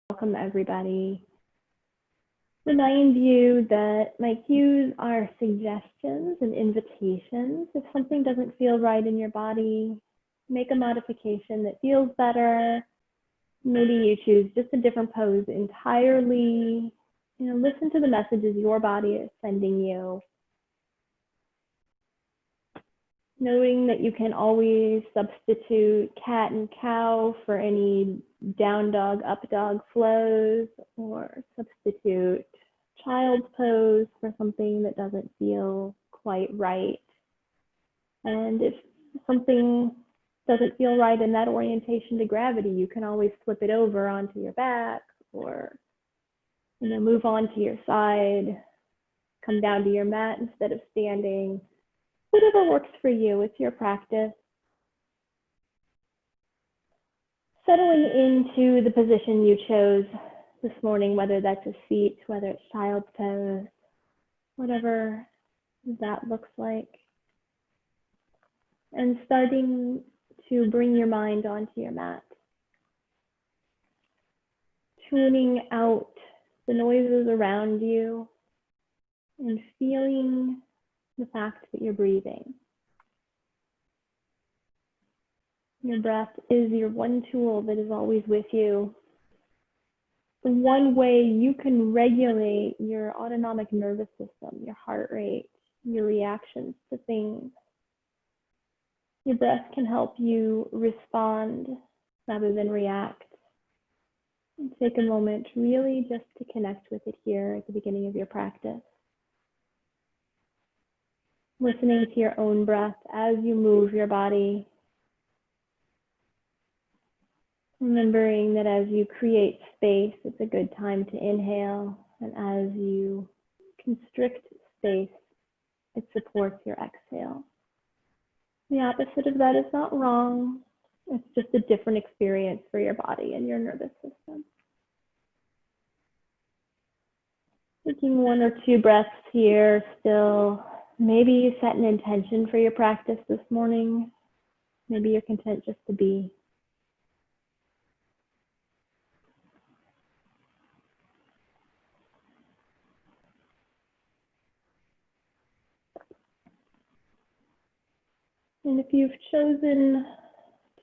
welcome everybody. Remind you that my cues are suggestions and invitations. If something doesn't feel right in your body, make a modification that feels better. Maybe you choose just a different pose entirely. Listen to the messages your body is sending you. Knowing that you can always substitute cat and cow for any down dog, up dog flows, or substitute child's pose for something that doesn't feel quite right. And if something doesn't feel right in that orientation to gravity, you can always flip it over onto your back or move on to your side, come down to your mat instead of standing. Whatever works for you, it's your practice. Settling into the position you chose this morning, whether that's a seat, whether it's child's pose, whatever that looks like. And starting to bring your mind onto your mat. Tuning out the noises around you and feeling the fact that you're breathing. Your breath is your one tool that is always with you. The one way you can regulate your autonomic nervous system, your heart rate, your reactions to things. Your breath can help you respond rather than react. And take a moment really just to connect with it here at the beginning of your practice. Listening to your own breath as you move your body. Remembering that as you create space, it's a good time to inhale. And as you constrict space, it supports your exhale. The opposite of that is not wrong. It's just a different experience for your body and your nervous system. Taking one or two breaths here still. Maybe you set an intention for your practice this morning. Maybe you're content just to be. And if you've chosen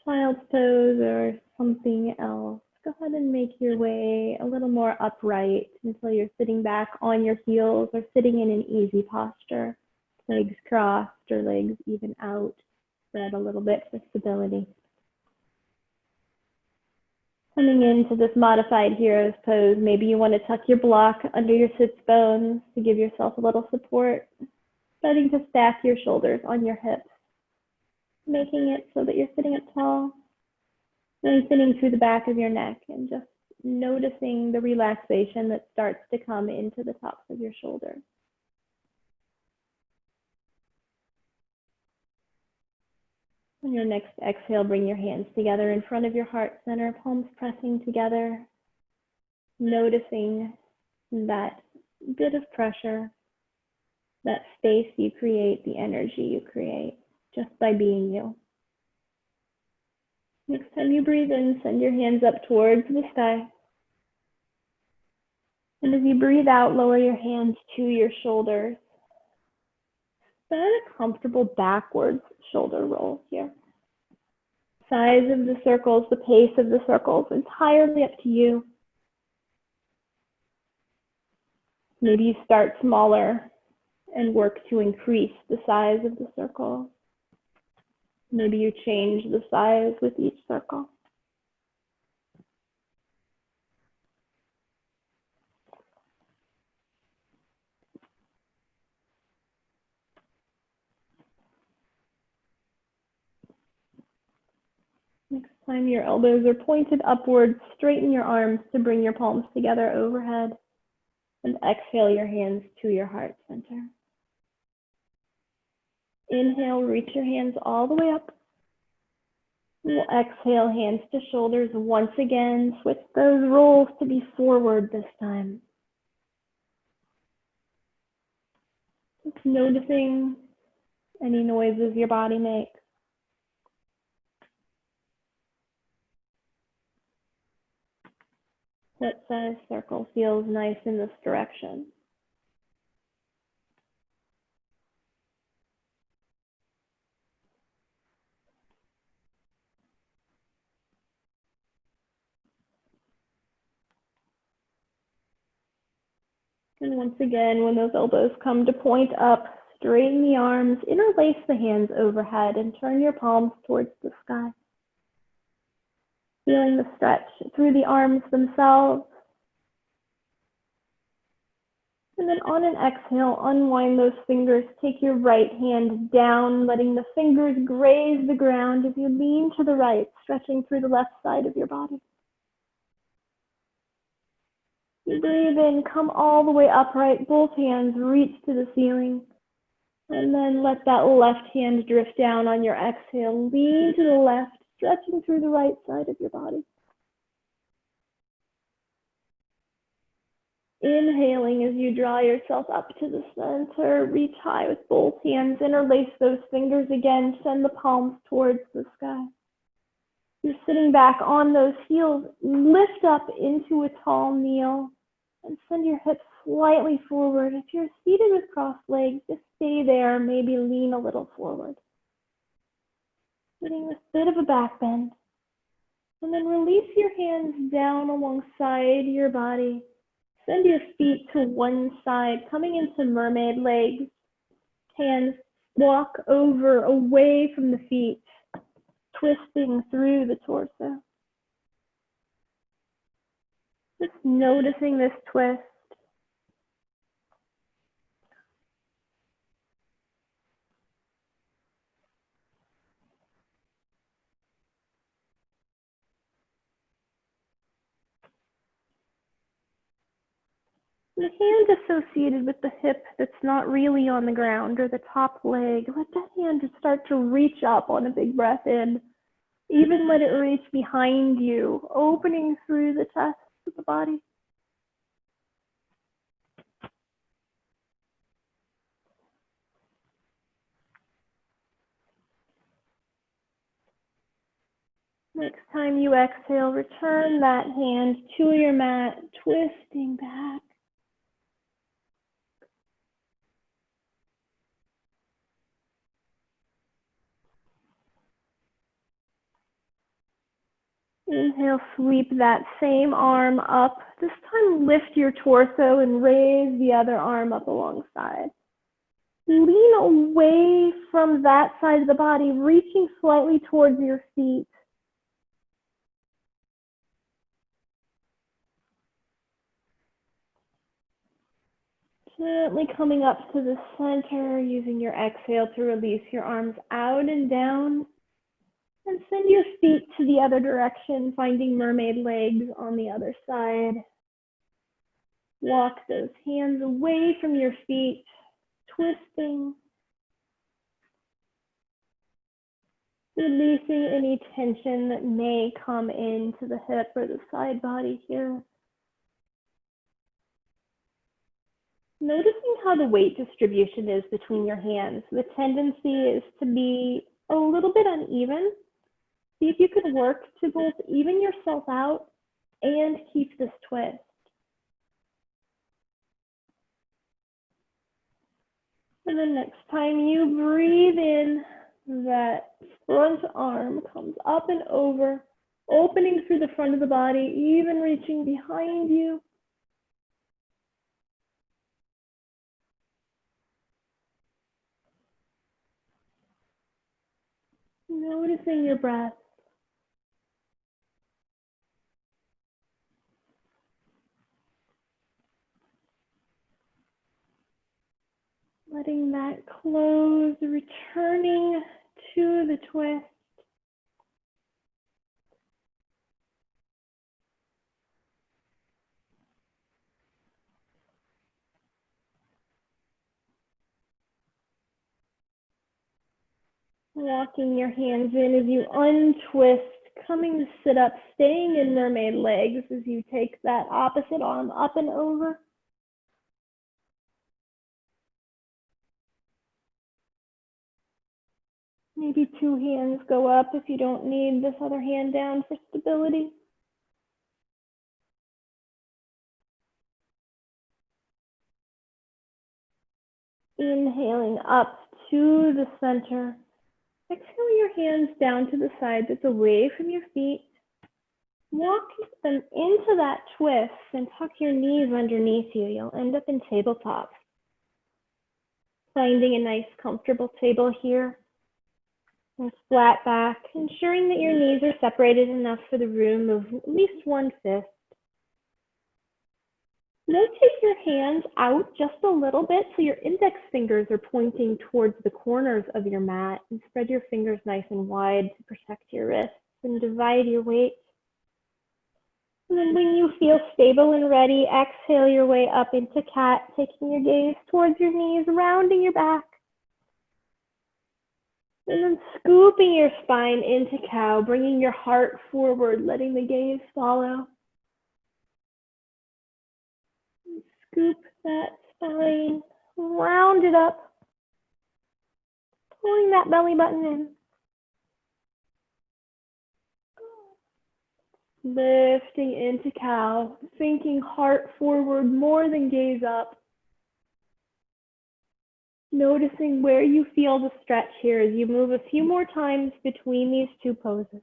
child's pose or something else, go ahead and make your way a little more upright until you're sitting back on your heels or sitting in an easy posture. Legs crossed or legs even out, spread a little bit for stability. Coming into this modified hero's pose, maybe you want to tuck your block under your sits bones to give yourself a little support. Starting to stack your shoulders on your hips, making it so that you're sitting up tall, lengthening through the back of your neck and just noticing the relaxation that starts to come into the tops of your shoulders. On your next exhale, bring your hands together in front of your heart center, palms pressing together, noticing that bit of pressure, that space you create, the energy you create just by being you. Next time you breathe in, send your hands up towards the sky. And as you breathe out, lower your hands to your shoulders. Start a comfortable backwards shoulder roll here. Size of the circles, the pace of the circles, entirely up to you. Maybe you start smaller and work to increase the size of the circle. Maybe you change the size with each circle. Next time your elbows are pointed upwards, straighten your arms to bring your palms together overhead. And exhale your hands to your heart center. Inhale, reach your hands all the way up. We'll exhale, hands to shoulders once again. Switch those rolls to be forward this time. Just noticing any noises your body makes. Foot-sized circle feels nice in this direction. And once again, when those elbows come to point up, straighten the arms, interlace the hands overhead, and turn your palms towards the sky. Feeling the stretch through the arms themselves. And then on an exhale, unwind those fingers. Take your right hand down, letting the fingers graze the ground as you lean to the right, stretching through the left side of your body. Breathe in, come all the way upright, both hands reach to the ceiling. And then let that left hand drift down on your exhale. Lean to the left, stretching through the right side of your body. Inhaling as you draw yourself up to the center, reach high with both hands, interlace those fingers again, send the palms towards the sky. You're sitting back on those heels, lift up into a tall kneel and send your hips slightly forward. If you're seated with crossed legs, just stay there, maybe lean a little forward. Getting this bit of a back bend. And then release your hands down alongside your body. Send your feet to one side, coming into mermaid legs. Hands walk over, away from the feet, twisting through the torso. Just noticing this twist. The hand associated with the hip that's not really on the ground, or the top leg, let that hand just start to reach up on a big breath in. Even let it reach behind you, opening through the chest of the body. Next time you exhale, return that hand to your mat, twisting back. Inhale, sweep that same arm up. This time lift your torso and raise the other arm up alongside. Lean away from that side of the body, reaching slightly towards your feet. Gently coming up to the center, using your exhale to release your arms out and down. And send your feet to the other direction, finding mermaid legs on the other side. Walk those hands away from your feet, twisting. Releasing any tension that may come into the hip or the side body here. Noticing how the weight distribution is between your hands. The tendency is to be a little bit uneven. See if you can work to both even yourself out and keep this twist. And then next time you breathe in, that front arm comes up and over, opening through the front of the body, even reaching behind you. Noticing your breath. Letting that close, returning to the twist. Walking your hands in as you untwist, coming to sit up, staying in mermaid legs as you take that opposite arm up and over. Maybe two hands go up if you don't need this other hand down for stability. Inhaling up to the center. Exhale your hands down to the side that's away from your feet. Walk them into that twist and tuck your knees underneath you. You'll end up in tabletop. Finding a nice comfortable table here. And flat back, ensuring that your knees are separated enough for the room of at least 1/5. Rotate your hands out just a little bit so your index fingers are pointing towards the corners of your mat, and spread your fingers nice and wide to protect your wrists and divide your weight. And then when you feel stable and ready, exhale your way up into cat, taking your gaze towards your knees, rounding your back. And then scooping your spine into cow, bringing your heart forward, letting the gaze follow. Scoop that spine, round it up, pulling that belly button in. Lifting into cow, thinking heart forward more than gaze up. Noticing where you feel the stretch here as you move a few more times between these two poses.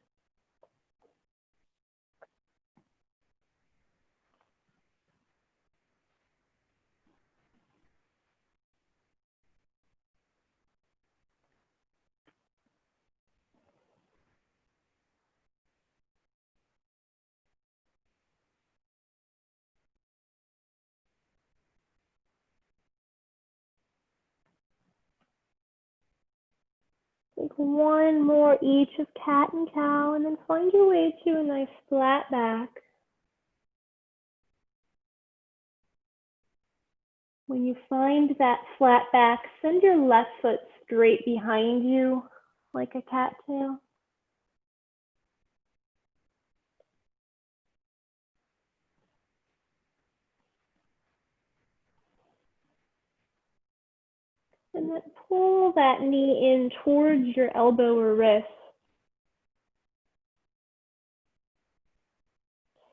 Take one more each of cat and cow, and then find your way to a nice flat back. When you find that flat back, send your left foot straight behind you like a cattail. And then pull that knee in towards your elbow or wrist.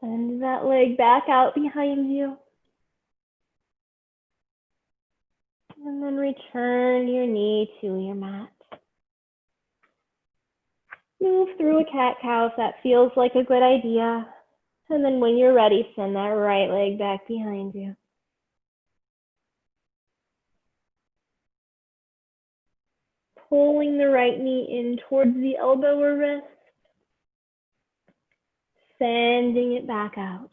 Send that leg back out behind you. And then return your knee to your mat. Move through a cat-cow if that feels like a good idea. And then when you're ready, send that right leg back behind you. Pulling the right knee in towards the elbow or wrist. Sending it back out.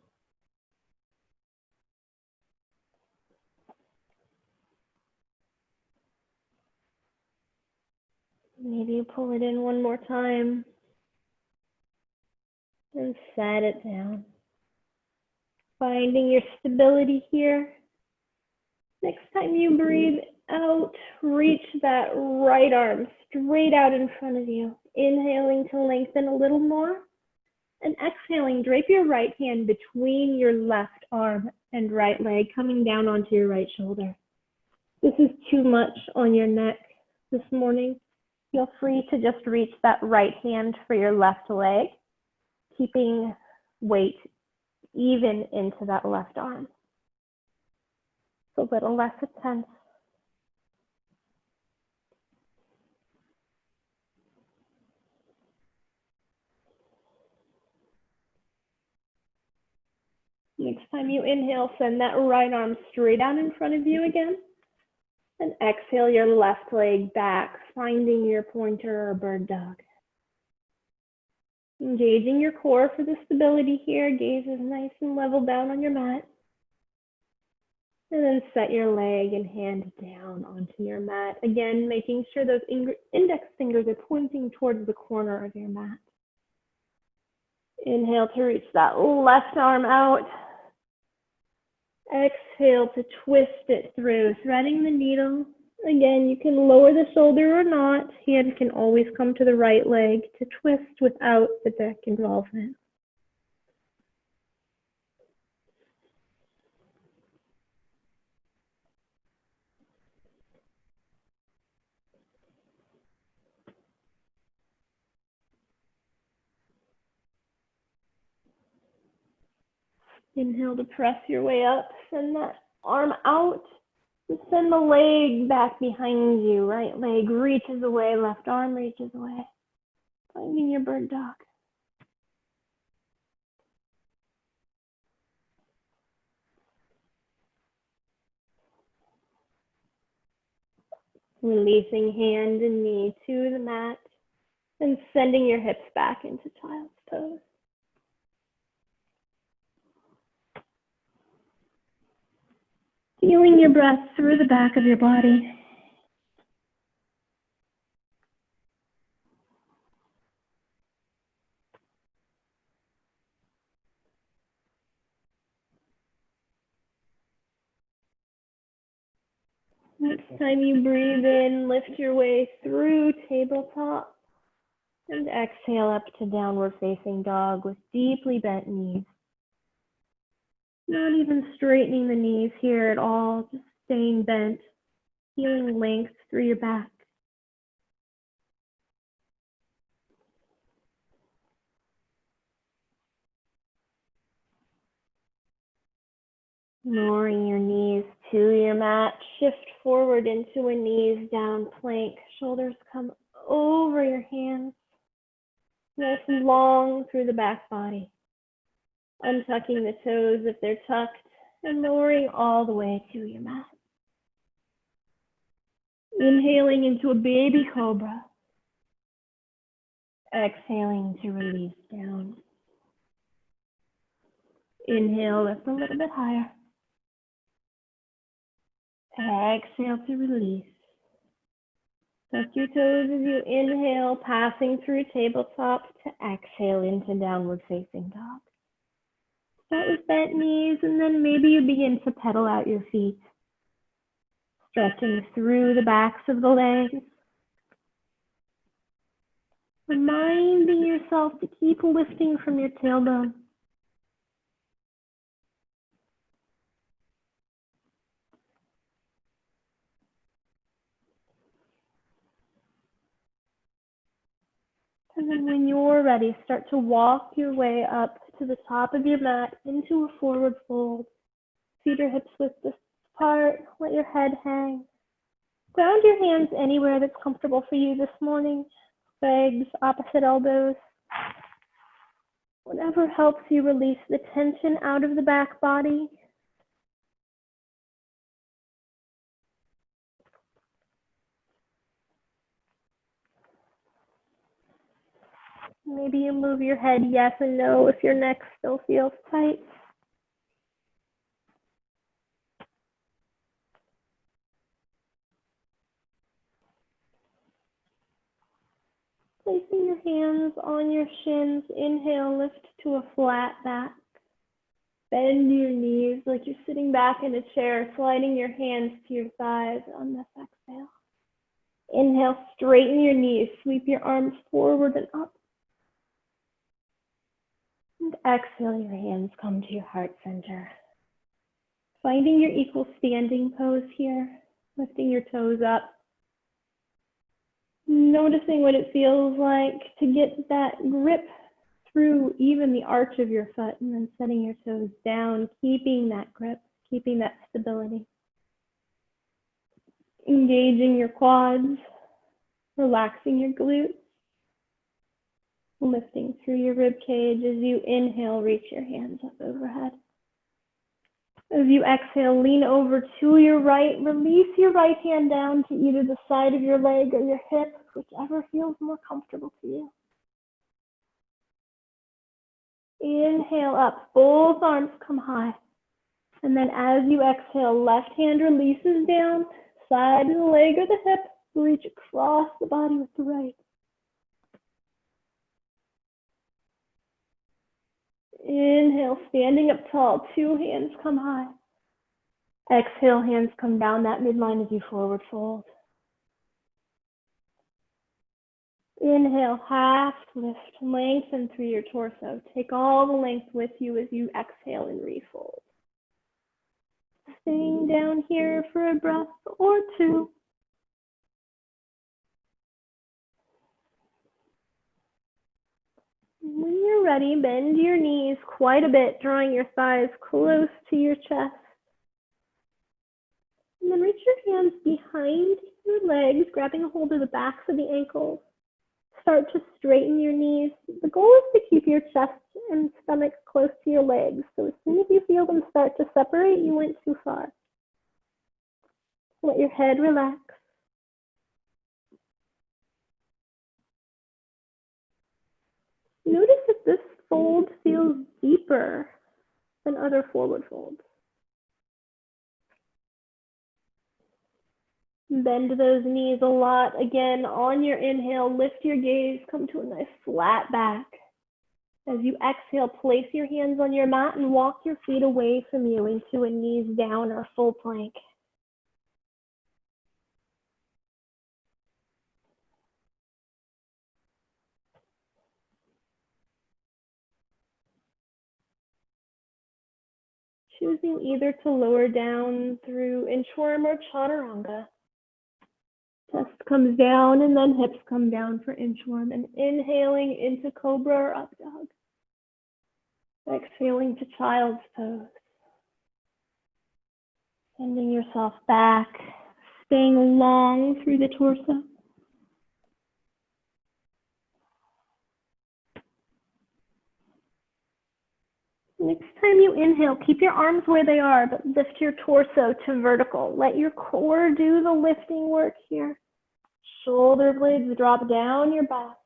Maybe you pull it in one more time. And set it down. Finding your stability here. Next time you breathe out, reach that right arm straight out in front of you. Inhaling to lengthen a little more. And exhaling, drape your right hand between your left arm and right leg, coming down onto your right shoulder. This is too much on your neck this morning. Feel free to just reach that right hand for your left leg, keeping weight even into that left arm. It's a little less intense. Next time you inhale, send that right arm straight out in front of you again. And exhale your left leg back, finding your pointer or bird dog. Engaging your core for the stability here. Gaze is nice and level down on your mat. And then set your leg and hand down onto your mat. Again, making sure those index fingers are pointing towards the corner of your mat. Inhale to reach that left arm out. Exhale to twist it through, threading the needle. Again, you can lower the shoulder or not. Hand can always come to the right leg to twist without the neck involvement. Inhale to press your way up. Send that arm out. Just send the leg back behind you. Right leg reaches away, left arm reaches away. Finding your bird dog. Releasing hand and knee to the mat and sending your hips back into child's pose. Feeling your breath through the back of your body. Next time you breathe in, lift your way through tabletop and exhale up to downward facing dog with deeply bent knees. Not even straightening the knees here at all, just staying bent, feeling length through your back. Lowering your knees to your mat, shift forward into a knees down plank. Shoulders come over your hands, nice and long through the back body. Untucking the toes if they're tucked and lowering all the way to your mat. Inhaling into a baby cobra. Exhaling to release down. Inhale, lift a little bit higher. Exhale to release. Tuck your toes as you inhale, passing through tabletop to exhale into downward facing dog. Start with bent knees and then maybe you begin to pedal out your feet. Stretching through the backs of the legs. Reminding yourself to keep lifting from your tailbone. And then when you're ready, start to walk your way up to the top of your mat into a forward fold. Feet or hips width apart, let your head hang. Ground your hands anywhere that's comfortable for you this morning. Legs, opposite elbows. Whatever helps you release the tension out of the back body. Maybe you move your head yes and no if your neck still feels tight. Placing your hands on your shins, inhale, lift to a flat back. Bend your knees like you're sitting back in a chair, sliding your hands to your thighs on this exhale. Inhale, straighten your knees, sweep your arms forward and up. And exhale, your hands come to your heart center. Finding your equal standing pose here, lifting your toes up. Noticing what it feels like to get that grip through even the arch of your foot and then setting your toes down, keeping that grip, keeping that stability. Engaging your quads, relaxing your glutes, lifting through your rib cage as you inhale, reach your hands up overhead. As you exhale, lean over to your right, release your right hand down to either the side of your leg or your hip, whichever feels more comfortable to you. Inhale up, both arms come high. And then as you exhale, left hand releases down, side of the leg or the hip, reach across the body with the right. Inhale, standing up tall, two hands come high. Exhale, hands come down that midline as you forward fold. Inhale, half lift, lengthen through your torso. Take all the length with you as you exhale and refold. Staying down here for a breath or two. When you're ready, bend your knees quite a bit, drawing your thighs close to your chest. And then reach your hands behind your legs, grabbing a hold of the backs of the ankles. Start to straighten your knees. The goal is to keep your chest and stomach close to your legs. So as soon as you feel them start to separate, you went too far. Let your head relax. Notice that this fold feels deeper than other forward folds. Bend those knees a lot. Again, on your inhale, lift your gaze, come to a nice flat back. As you exhale, place your hands on your mat and walk your feet away from you into a knees down or full plank. Choosing either to lower down through inchworm or chaturanga. Chest comes down and then hips come down for inchworm, and inhaling into cobra or up dog. Exhaling to child's pose. Sending yourself back, staying long through the torso. Next time you inhale, keep your arms where they are, but lift your torso to vertical. Let your core do the lifting work here. Shoulder blades drop down your back.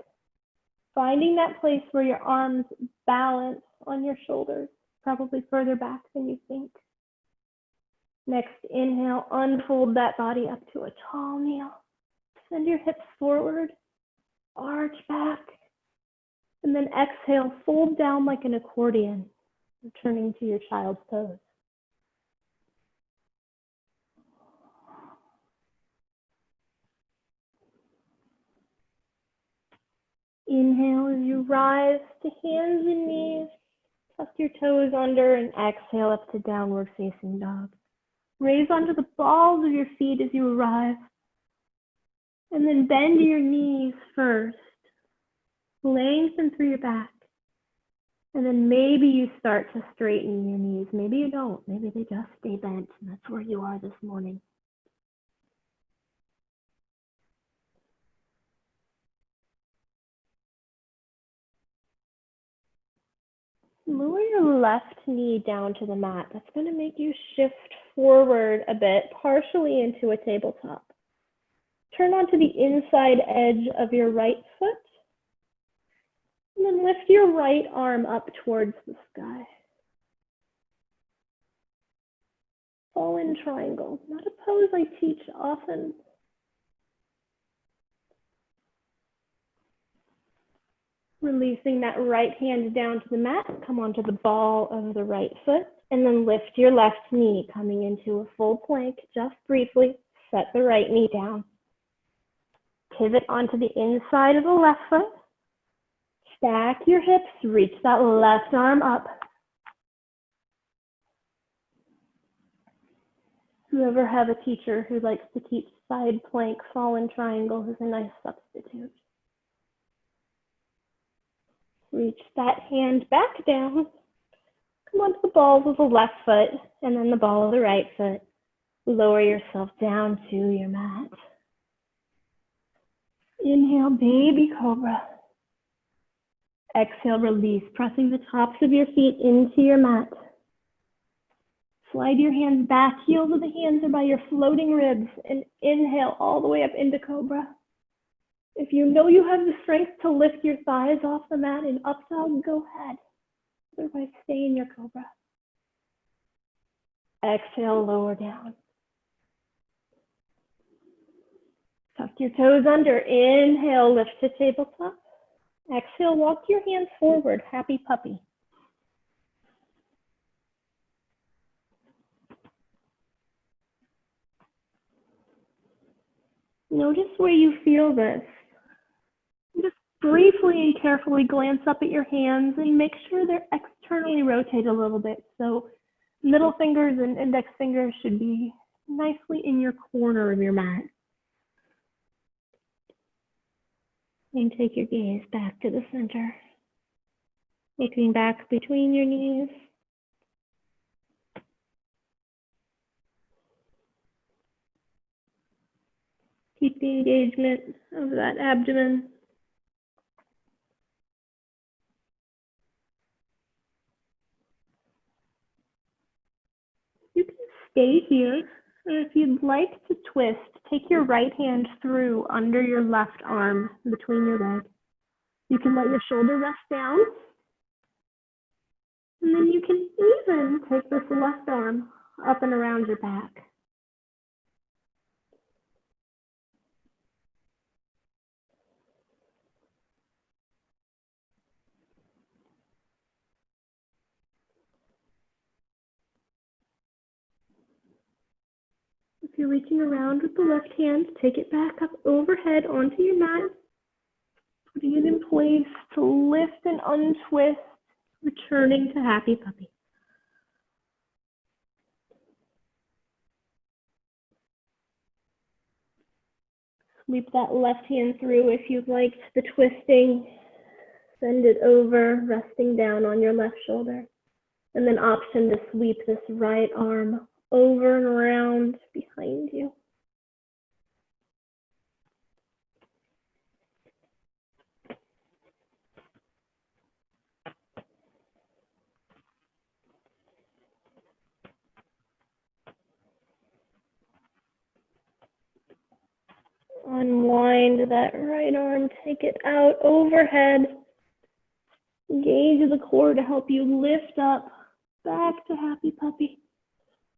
Finding that place where your arms balance on your shoulders, probably further back than you think. Next, inhale, unfold that body up to a tall kneel. Send your hips forward, arch back, and then exhale, fold down like an accordion, returning to your child's pose. Inhale as you rise to hands and knees. Tuck your toes under and exhale up to downward facing dog. Raise onto the balls of your feet as you arrive. And then bend your knees first. Lengthen through your back. And then maybe you start to straighten your knees. Maybe you don't. Maybe they just stay bent, and that's where you are this morning. Lower your left knee down to the mat. That's going to make you shift forward a bit, partially into a tabletop. Turn onto the inside edge of your right foot. And then lift your right arm up towards the sky. Fallen triangle, not a pose I teach often. Releasing that right hand down to the mat, come onto the ball of the right foot, and then lift your left knee, coming into a full plank, just briefly. Set the right knee down. Pivot onto the inside of the left foot. Stack your hips, reach that left arm up. If you ever have a teacher who likes to teach side plank, fallen triangle is a nice substitute. Reach that hand back down. Come onto the balls of the left foot and then the ball of the right foot. Lower yourself down to your mat. Inhale, baby cobra. Exhale, release, pressing the tops of your feet into your mat. Slide your hands back, heels of the hands are by your floating ribs, and inhale all the way up into cobra. If you know you have the strength to lift your thighs off the mat in up dog, go ahead. Otherwise, stay in your cobra. Exhale, lower down. Tuck your toes under. Inhale, lift to tabletop. Exhale, walk your hands forward, happy puppy. Notice where you feel this. Just briefly and carefully glance up at your hands and make sure they're externally rotated a little bit. So middle fingers and index fingers should be nicely in your corner of your mat. And take your gaze back to the center. Looking back between your knees. Keep the engagement of that abdomen. You can stay here, or if you'd like to twist, take your right hand through under your left arm between your legs. You can let your shoulder rest down, and then you can even take this left arm up and around your back. If you're reaching around with the left hand, take it back up overhead onto your mat, putting it in place to lift and untwist, returning to happy puppy. Sweep that left hand through if you'd like the twisting. Send it over, resting down on your left shoulder. And then option to sweep this right arm over and around behind you. Unwind that right arm, take it out overhead. Engage the core to help you lift up back to happy puppy.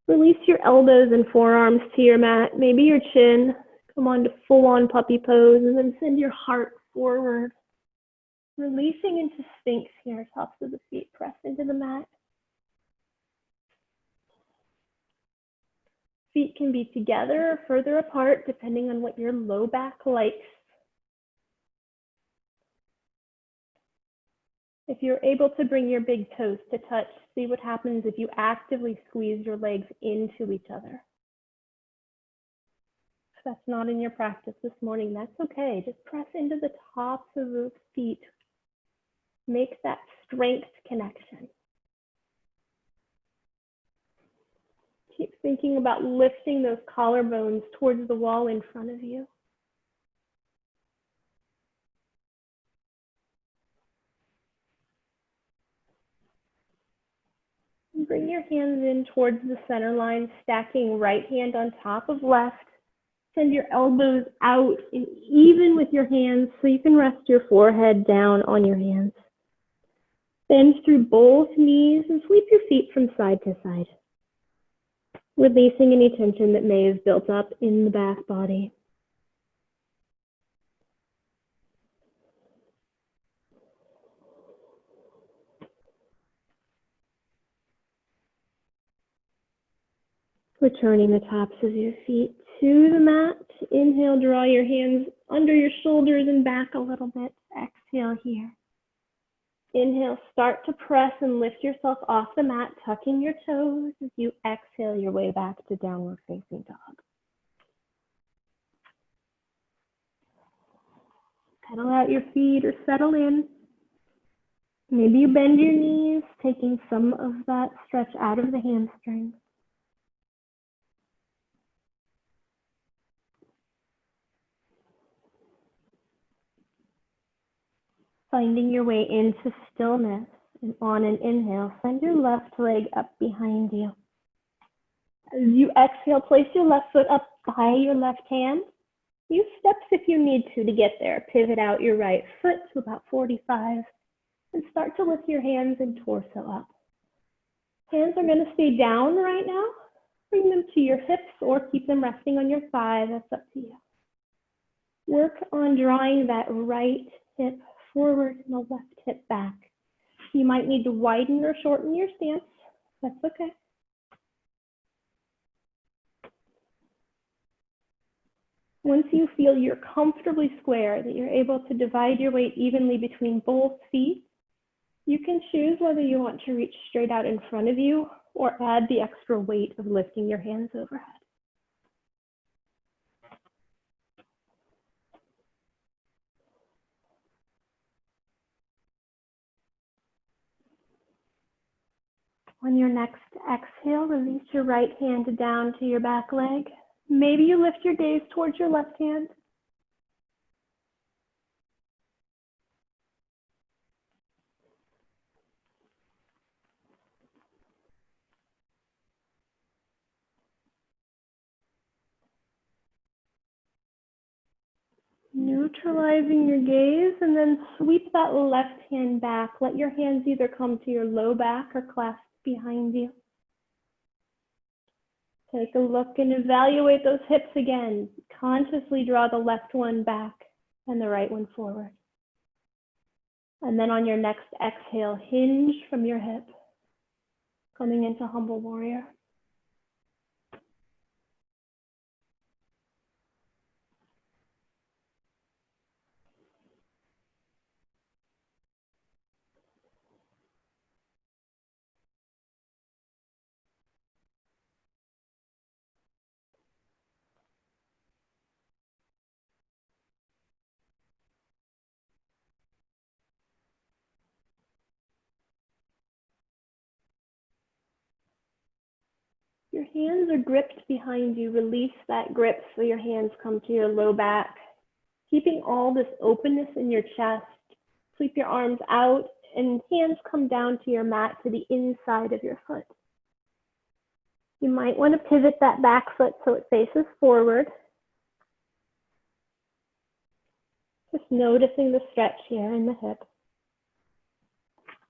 Release your elbows and forearms to your mat, maybe your chin. Come on to full-on puppy pose, and then send your heart forward. Releasing into Sphinx here, tops of the feet, press into the mat. Feet can be together or further apart, depending on what your low back likes. If you're able to bring your big toes to touch, see what happens if you actively squeeze your legs into each other. If that's not in your practice this morning, that's okay. Just press into the tops of those feet. Make that strength connection. Keep thinking about lifting those collarbones towards the wall in front of you. Bring your hands in towards the center line, stacking right hand on top of left. Send your elbows out and even with your hands so you can rest your forehead down on your hands. Bend through both knees and sweep your feet from side to side, releasing any tension that may have built up in the back body. Returning the tops of your feet to the mat. Inhale, draw your hands under your shoulders and back a little bit. Exhale here. Inhale, start to press and lift yourself off the mat, tucking your toes as you exhale your way back to downward facing dog. Pedal out your feet or settle in. Maybe you bend your knees, taking some of that stretch out of the hamstrings. Finding your way into stillness, and on an inhale, send your left leg up behind you. As you exhale, place your left foot up by your left hand. Use steps if you need to get there. Pivot out your right foot to about 45 and start to lift your hands and torso up. Hands are going to stay down right now. Bring them to your hips or keep them resting on your thigh. That's up to you. Work on drawing that right hip forward and the left hip back. You might need to widen or shorten your stance. That's okay. Once you feel you're comfortably square, that you're able to divide your weight evenly between both feet, you can choose whether you want to reach straight out in front of you or add the extra weight of lifting your hands overhead. On your next exhale, release your right hand down to your back leg. Maybe you lift your gaze towards your left hand. Neutralizing your gaze, and then sweep that left hand back. Let your hands either come to your low back or clasp behind you. Take a look and evaluate those hips again. Consciously draw the left one back and the right one forward. And then on your next exhale, hinge from your hip, coming into humble warrior. Your hands are gripped behind you. Release that grip so your hands come to your low back. Keeping all this openness in your chest. Sweep your arms out and hands come down to your mat, to the inside of your foot. You might want to pivot that back foot so it faces forward. Just noticing the stretch here in the hip.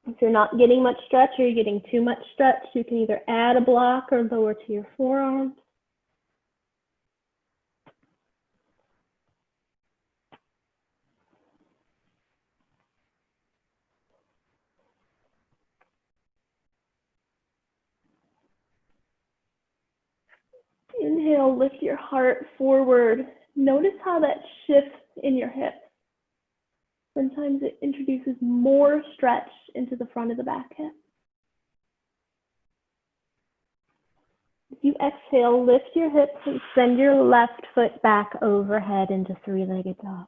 If you're not getting much stretch or you're getting too much stretch, you can either add a block or lower to your forearms. Inhale, lift your heart forward. Notice how that shifts in your hips. Sometimes it introduces more stretch into the front of the back hip. As you exhale, lift your hips and send your left foot back overhead into three-legged dog.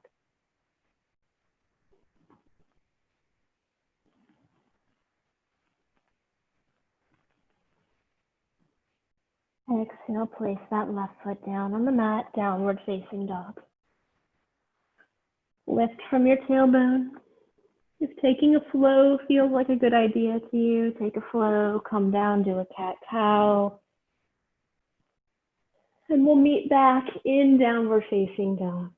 Exhale, place that left foot down on the mat, downward facing dog. Lift from your tailbone. If taking a flow feels like a good idea to you, take a flow, come down, do a cat-cow. And we'll meet back in downward facing dog.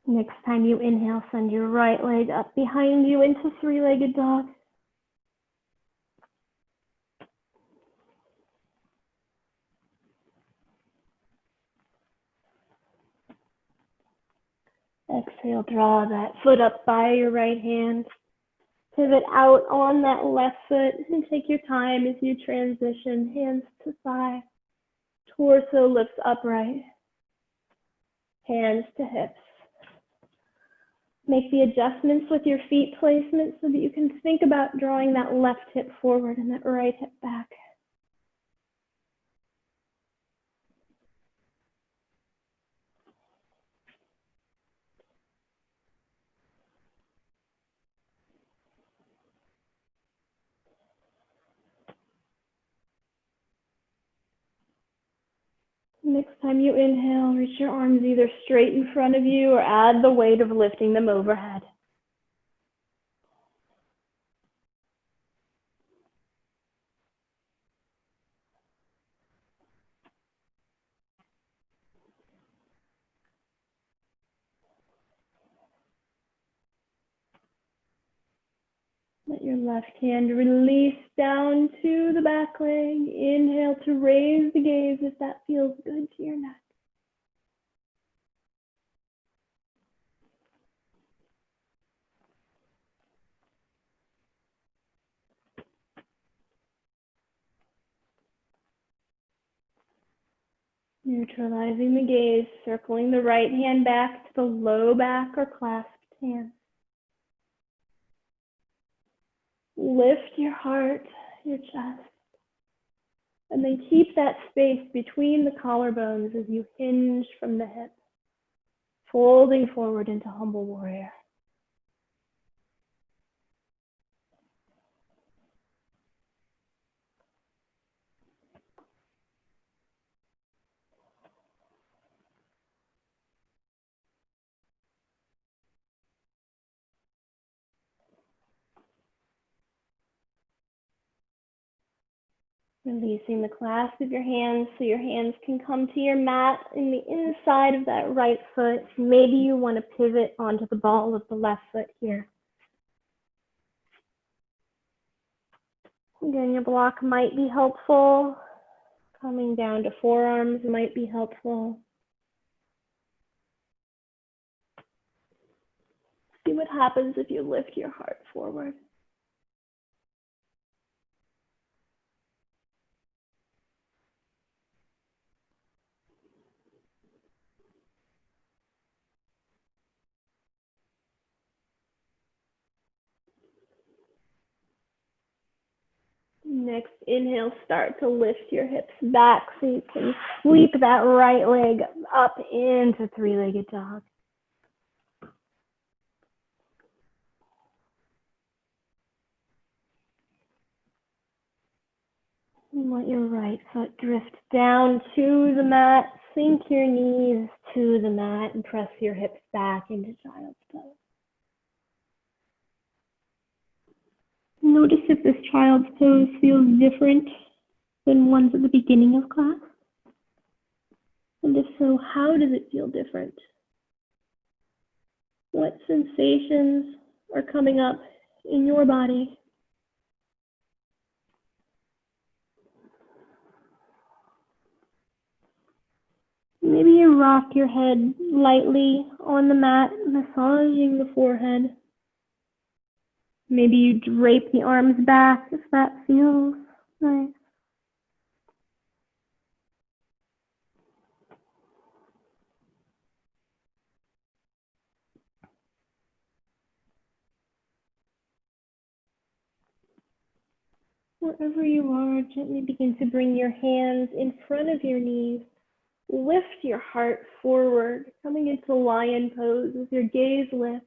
Next time you inhale, send your right leg up behind you into three-legged dog. Exhale, draw that foot up by your right hand. Pivot out on that left foot and take your time as you transition hands to thigh. Torso lifts upright. Hands to hips. Make the adjustments with your feet placement so that you can think about drawing that left hip forward and that right hip back. Next time you inhale, reach your arms either straight in front of you or add the weight of lifting them overhead. Let your left hand release down to the back leg. Inhale to raise the gaze if that feels good to your neck. Neutralizing the gaze, circling the right hand back to the low back or clasped hand. Lift your heart, your chest, and then keep that space between the collarbones as you hinge from the hip, folding forward into humble warrior. Releasing the clasp of your hands so your hands can come to your mat in the inside of that right foot. Maybe you want to pivot onto the ball of the left foot here. Again, your block might be helpful. Coming down to forearms might be helpful. See what happens if you lift your heart forward. Next inhale, start to lift your hips back so you can sweep that right leg up into three-legged dog. And let your right foot drift down to the mat. Sink your knees to the mat and press your hips back into child's pose. Notice if this child's pose feels different than ones at the beginning of class. And if so, how does it feel different? What sensations are coming up in your body? Maybe you rock your head lightly on the mat, massaging the forehead. Maybe you drape the arms back if that feels nice. Wherever you are, gently begin to bring your hands in front of your knees. Lift your heart forward, coming into lion pose as your gaze lifts.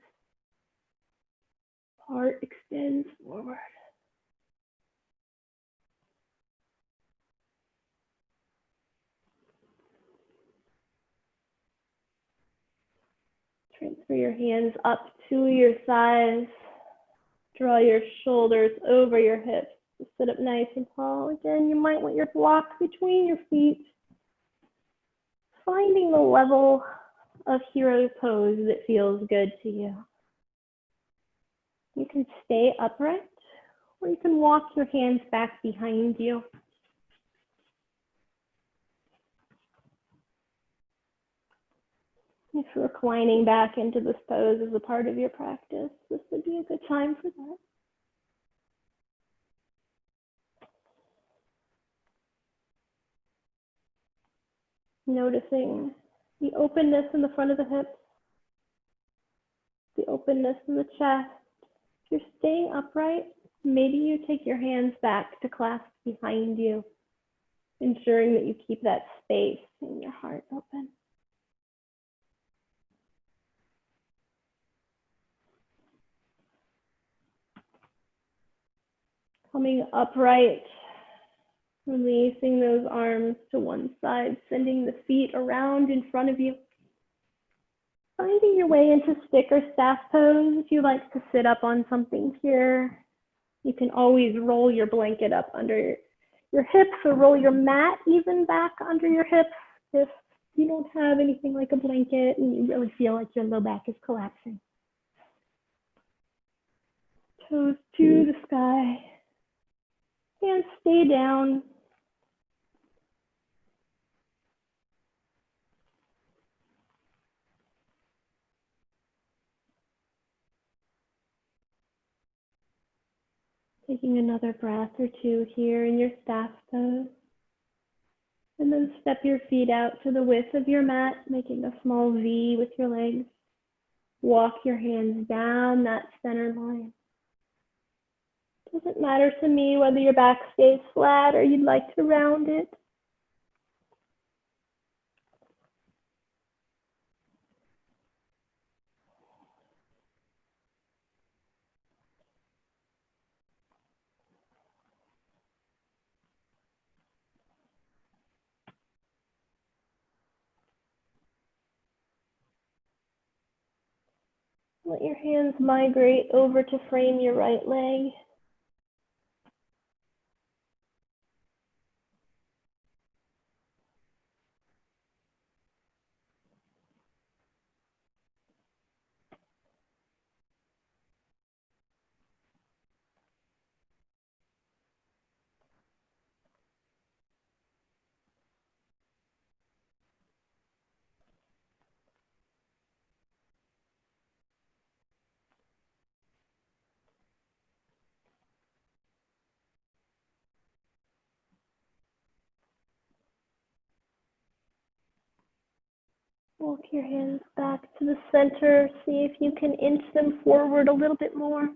Heart extends forward. Transfer your hands up to your thighs. Draw your shoulders over your hips. Sit up nice and tall. Again, you might want your blocks between your feet. Finding the level of hero pose that feels good to you. You can stay upright, or you can walk your hands back behind you. If reclining back into this pose is a part of your practice, this would be a good time for that. Noticing the openness in the front of the hips, the openness in the chest. If you're staying upright, maybe you take your hands back to clasp behind you, ensuring that you keep that space in your heart open. Coming upright, releasing those arms to one side, sending the feet around in front of you. Finding your way into stick or staff pose. If you like to sit up on something here, you can always roll your blanket up under your hips or roll your mat even back under your hips if you don't have anything like a blanket and you really feel like your low back is collapsing. Toes to the sky. And stay down. Taking another breath or two here in your staff pose. And then step your feet out to the width of your mat, making a small V with your legs. Walk your hands down that center line. Doesn't matter to me whether your back stays flat or you'd like to round it. Let your hands migrate over to frame your right leg. Walk your hands back to the center. See if you can inch them forward a little bit more.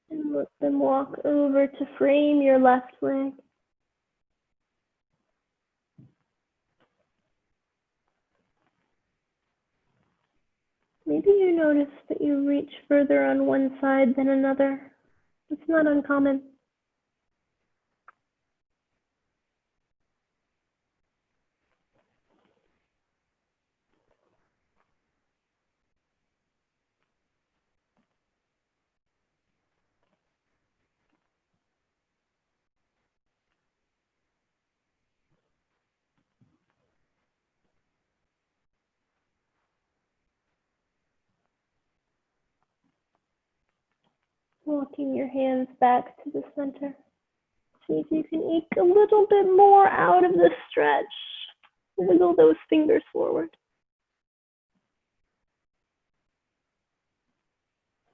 And let them walk over to frame your left leg. Maybe you notice that you reach further on one side than another. It's not uncommon. Walking your hands back to the center. See if you can eke a little bit more out of the stretch. Wiggle those fingers forward.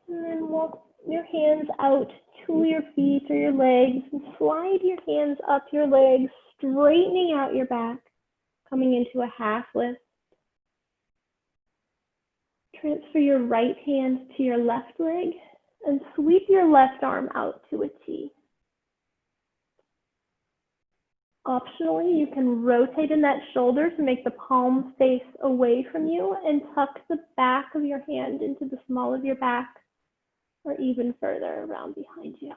And then walk your hands out to your feet or your legs and slide your hands up your legs, straightening out your back, coming into a half lift. Transfer your right hand to your left leg and sweep your left arm out to a T. Optionally, you can rotate in that shoulder to make the palms face away from you and tuck the back of your hand into the small of your back or even further around behind you.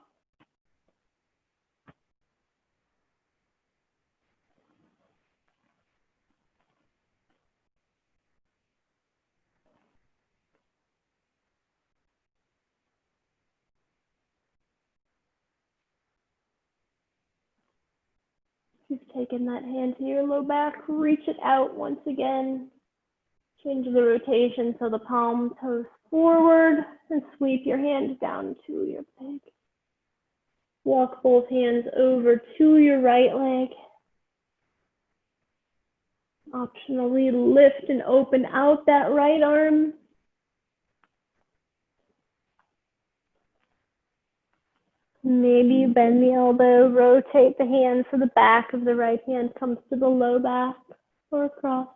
You've taken that hand to your low back, reach it out once again. Change the rotation so the palm toes forward and sweep your hand down to your peg. Walk both hands over to your right leg. Optionally lift and open out that right arm. Maybe you bend the elbow, rotate the hand so the back of the right hand comes to the low back or across.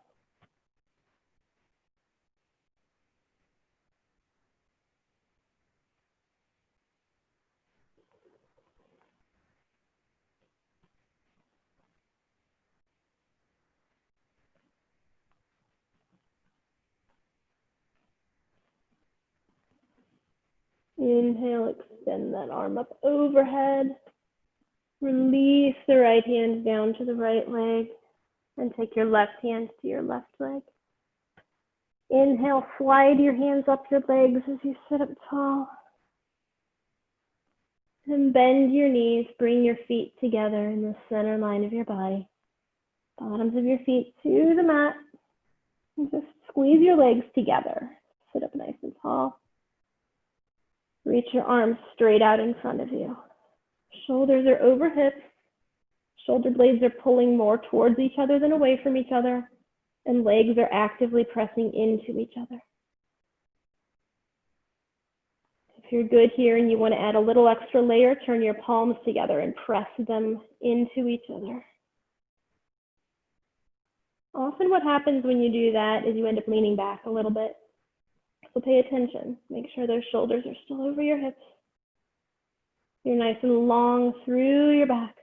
Inhale, extend that arm up overhead. Release the right hand down to the right leg and take your left hand to your left leg. Inhale, slide your hands up your legs as you sit up tall. And bend your knees, bring your feet together in the center line of your body. Bottoms of your feet to the mat. And just squeeze your legs together. Sit up nice and tall. Reach your arms straight out in front of you. Shoulders are over hips. Shoulder blades are pulling more towards each other than away from each other. And legs are actively pressing into each other. If you're good here and you want to add a little extra layer, turn your palms together and press them into each other. Often what happens when you do that is you end up leaning back a little bit. So pay attention. Make sure those shoulders are still over your hips. You're nice and long through your back.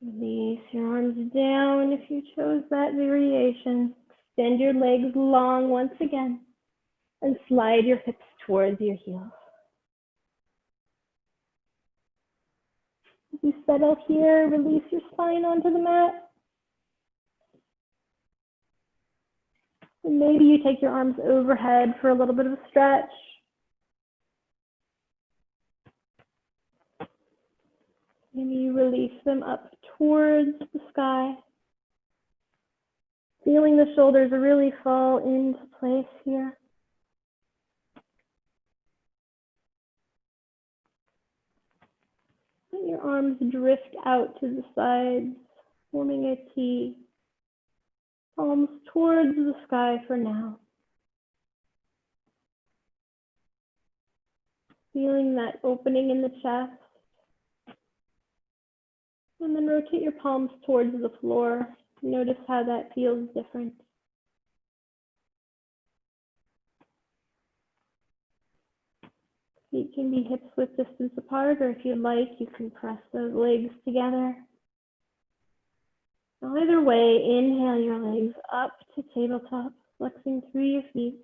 Release your arms down if you chose that variation. Extend your legs long once again and slide your hips towards your heels. As you settle here, release your spine onto the mat. And maybe you take your arms overhead for a little bit of a stretch. Maybe you release them up towards the sky. Feeling the shoulders really fall into place here. Let your arms drift out to the sides, forming a T. Palms towards the sky for now. feeling that opening in the chest. And then rotate your palms towards the floor. Notice how that feels different. Feet can be hips width distance apart, or if you'd like, you can press those legs together. Either way, inhale your legs up to tabletop, flexing through your feet.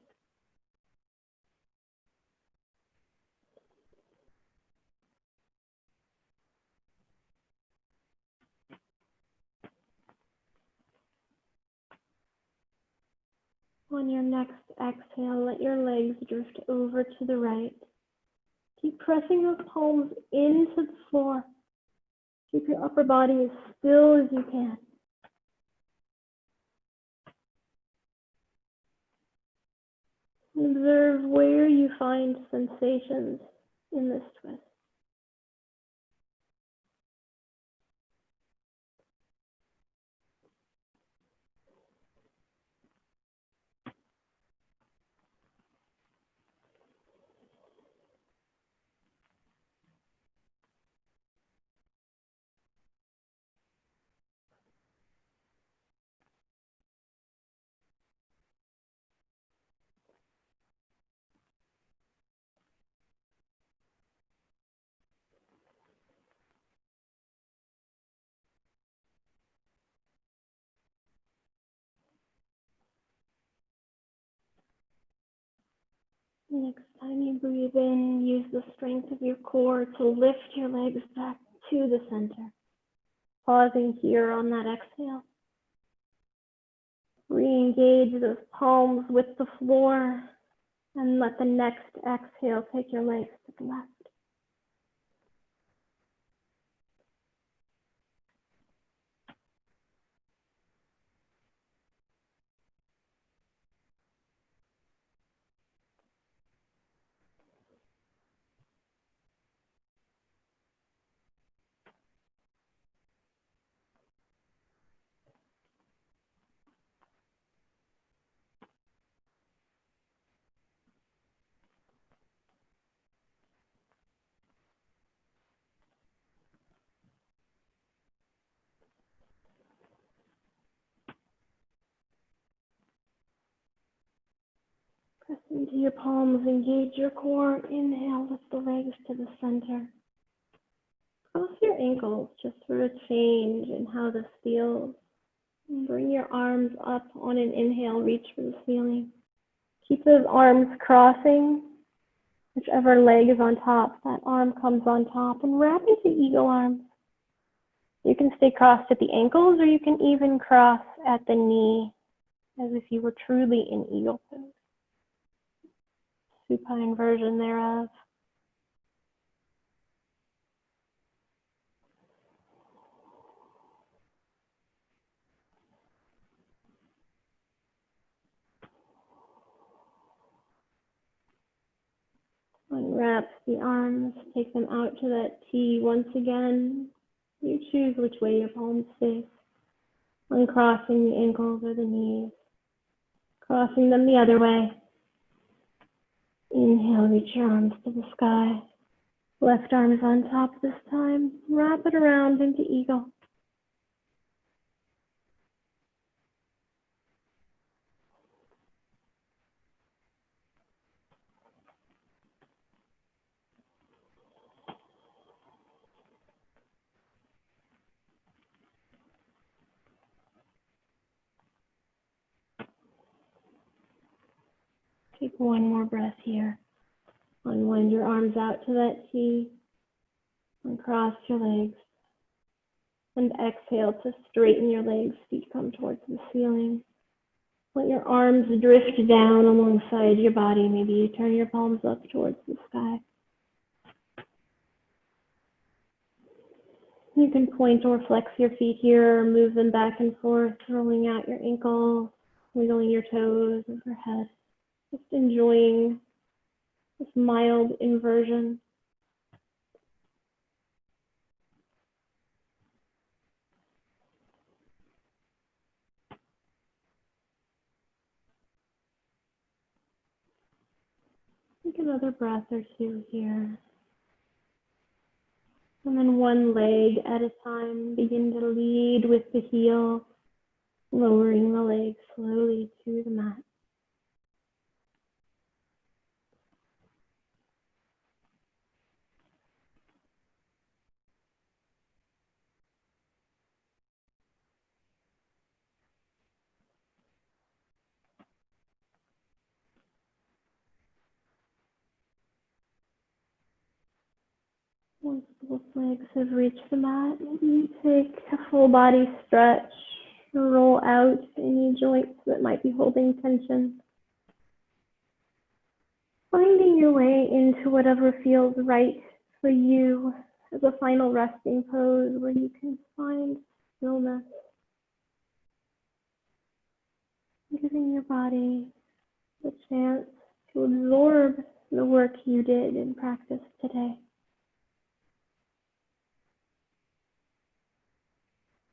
On your next exhale, let your legs drift over to the right. Keep pressing those palms into the floor. Keep your upper body as still as you can. Observe where you find sensations in this twist. Next time you breathe in, use the strength of your core to lift your legs back to the center. Pausing here on that exhale. Re-engage those palms with the floor and let the next exhale take your legs to the left. Press into your palms, engage your core. Inhale, lift the legs to the center. Cross your ankles just for a change in how this feels. And bring your arms up on an inhale, reach for the ceiling. Keep those arms crossing. Whichever leg is on top, that arm comes on top, and wrap into eagle arms. You can stay crossed at the ankles, or you can even cross at the knee, as if you were truly in eagle pose. Supine version thereof. Unwrap the arms, take them out to that T once again. You choose which way your palms face. Uncrossing the ankles or the knees. Crossing them the other way. Inhale, reach your arms to the sky. Left arm is on top this time. Wrap it around into eagle. Take one more breath here. Unwind your arms out to that T. Uncross your legs. And exhale to straighten your legs. Feet come towards the ceiling. Let your arms drift down alongside your body. Maybe you turn your palms up towards the sky. You can point or flex your feet here, or move them back and forth, rolling out your ankles, wiggling your toes overhead. Just enjoying this mild inversion. Take another breath or two here. And then one leg at a time, begin to lead with the heel, lowering the leg slowly to the mat. Once both legs have reached the mat, you take a full body stretch, roll out any joints that might be holding tension. Finding your way into whatever feels right for you as a final resting pose where you can find stillness, giving your body the chance to absorb the work you did in practice today.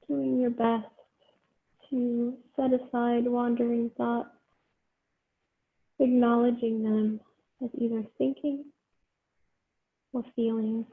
Doing your best to set aside wandering thoughts, acknowledging them as either thinking or feeling.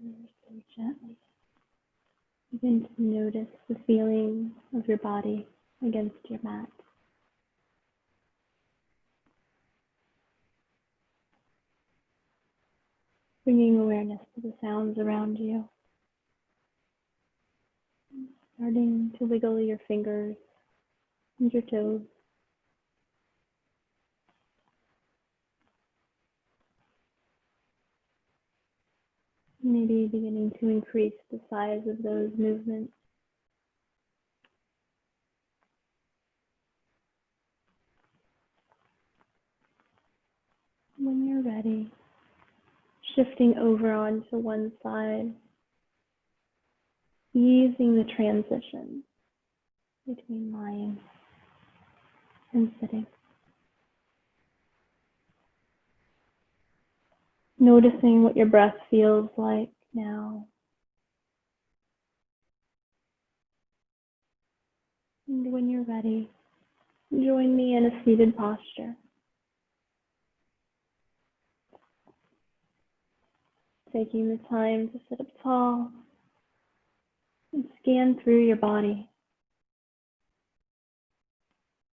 And so gently Begin to notice the feeling of your body against your mat. Bringing awareness to the sounds around you. Starting to wiggle your fingers and your toes. Maybe beginning to increase the size of those movements. When you're ready, shifting over onto one side, easing the transition between lying and sitting. Noticing what your breath feels like now. And when you're ready, join me in a seated posture. Taking the time to sit up tall and scan through your body.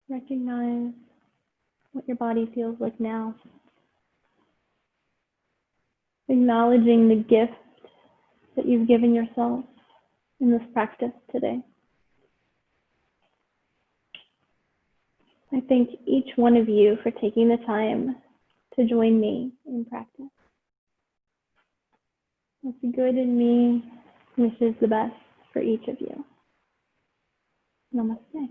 Recognize what your body feels like now. Acknowledging the gift that you've given yourself in this practice today. I thank each one of you for taking the time to join me in practice. What's good in me wishes the best for each of you. Namaste.